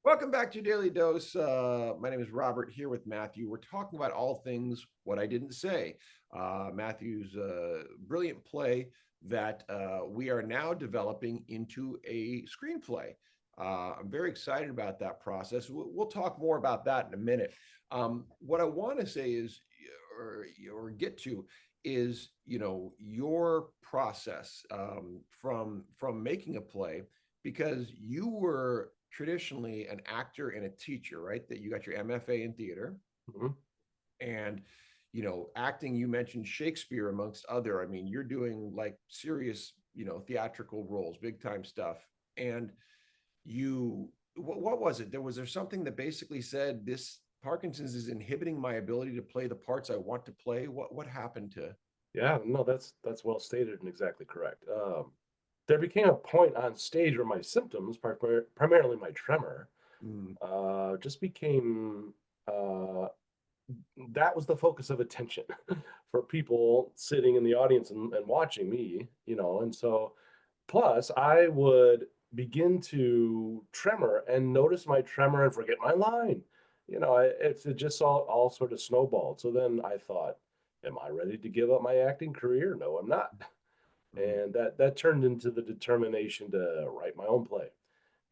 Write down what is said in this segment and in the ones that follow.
Welcome back to your Daily Dose. My name is Robert here with Matthew. We're talking about all things what I didn't say. Matthew's brilliant play that we are now developing into a screenplay. I'm very excited about that process. We'll talk more about that in a minute. What I want to say is, or get to, is your process from making a play because you were traditionally an actor and a teacher, right? That you got your MFA in theater Mhm. and acting. You mentioned Shakespeare amongst other. I mean, you're doing like serious, theatrical roles, big time stuff. And what was it? There something that basically said this Parkinson's is inhibiting my ability to play the parts I want to play. What happened to? Yeah, no, that's well stated and exactly correct. There became a point on stage where my symptoms, primarily my tremor, Mm, just became uh, that was the focus of attention for people sitting in the audience and watching me, and so plus I would begin to tremor and notice my tremor and forget my line. It just all sort of snowballed. So then I thought, am I ready to give up my acting career? No, I'm not. mm. And that turned into the determination to write my own play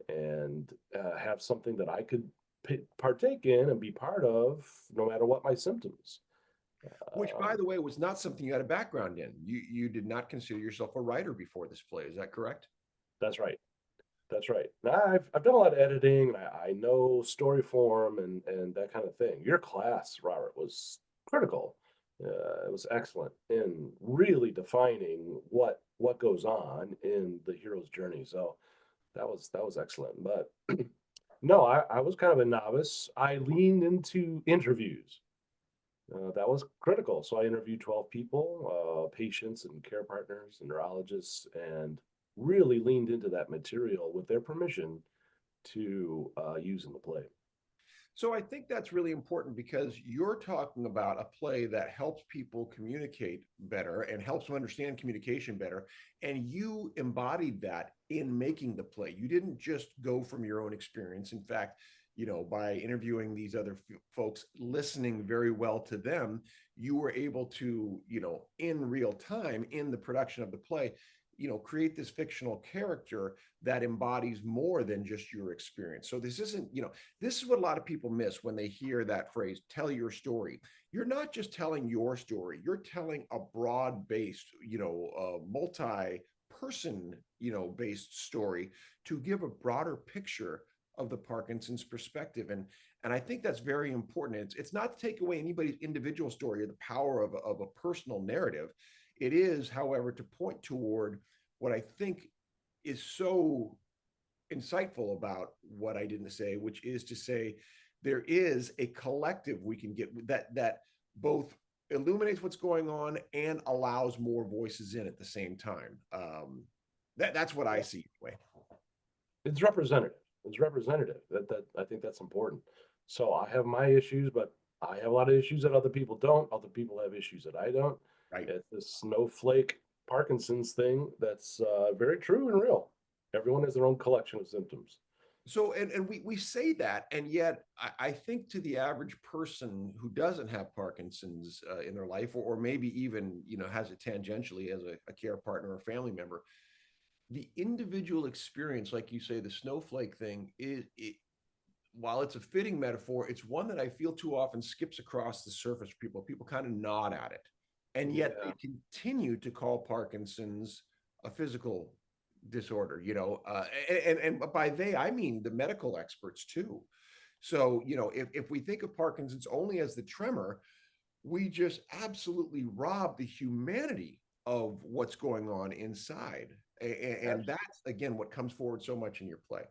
and have something that I could partake in and be part of, no matter what my symptoms. Which, by Um, the way, was not something you had a background in. You did not consider yourself a writer before this play. Is that correct? that's right. That's right. Now, I've done a lot of editing. And I know story form and that kind of thing. Your class, Robert, was critical. It was excellent in really defining what goes on in the hero's journey. So that was excellent. But no, I was kind of a novice. I leaned into interviews. That was critical. So I interviewed 12 people, patients and care partners and neurologists, and really leaned into that material with their permission to use in the play. So I think that's really important because you're talking about a play that helps people communicate better and helps them understand communication better. And you embodied that in making the play. You didn't just go from your own experience. In fact, by interviewing these other folks, listening very well to them, you were able to, in real time in the production of the play, create this fictional character that embodies more than just your experience. So this isn't, this is what a lot of people miss when they hear that phrase, tell your story. You're not just telling your story, you're telling a broad based, multi person, based story to give a broader picture of the Parkinson's perspective. And I think that's very important. It's not to take away anybody's individual story or the power of a personal narrative. It is, however, to point toward what I think is so insightful about what I didn't say, which is to say there is a collective we can get that both illuminates what's going on and allows more voices in at the same time. That's what I Yeah. see anyway. It's representative. It's representative. That I think that's important. So I have my issues, but I have a lot of issues that other people don't. Other people have issues that I don't. Right. It's this snowflake Parkinson's thing that's very true and real. Everyone has their own collection of symptoms. So and we say that, and yet I think to the average person who doesn't have Parkinson's in their life, or maybe even has it tangentially as a care partner or family member, the individual experience, like you say, the snowflake thing, while it's a fitting metaphor, it's one that I feel too often skips across the surface for people. People kind of nod at it. And yet they Yeah. continue to call Parkinson's a physical disorder, and by they, I mean the medical experts too. So, if we think of Parkinson's only as the tremor, we just absolutely rob the humanity of what's going on inside. And that's, again, what comes forward so much in your play.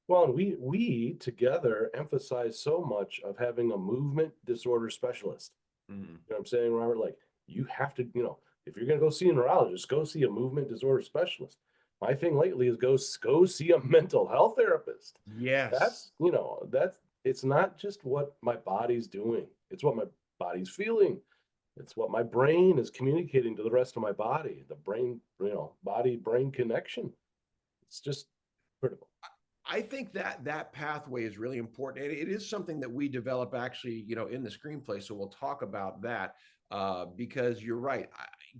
Well, and we together emphasize so much of having a movement disorder specialist. Mhm. You know what I'm saying, Robert? Like you have to, if you're gonna go see a neurologist, go see a movement disorder specialist. My thing lately is go see a mental health therapist. Yes. That's it's not just what my body's doing, it's what my body's feeling. It's what my brain is communicating to the rest of my body. The brain, body brain connection. It's just critical. I think that that pathway is really important, and it is something that we develop actually, in the screenplay. So we'll talk about that because you're right.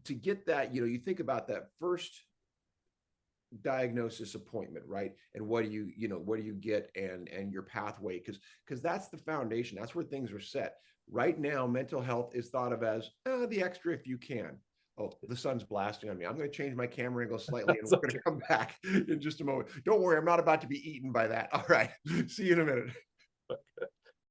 To get that, you think about that first diagnosis appointment, right? And what do you get, and your pathway, because that's the foundation. That's where things are set. Right now, mental health is thought of as the extra if you can. Oh, the sun's blasting on me. I'm going to change my camera angle slightly, and That's we're going okay. to come back in just a moment. Don't worry, I'm not about to be eaten by that. All right. See you in a minute.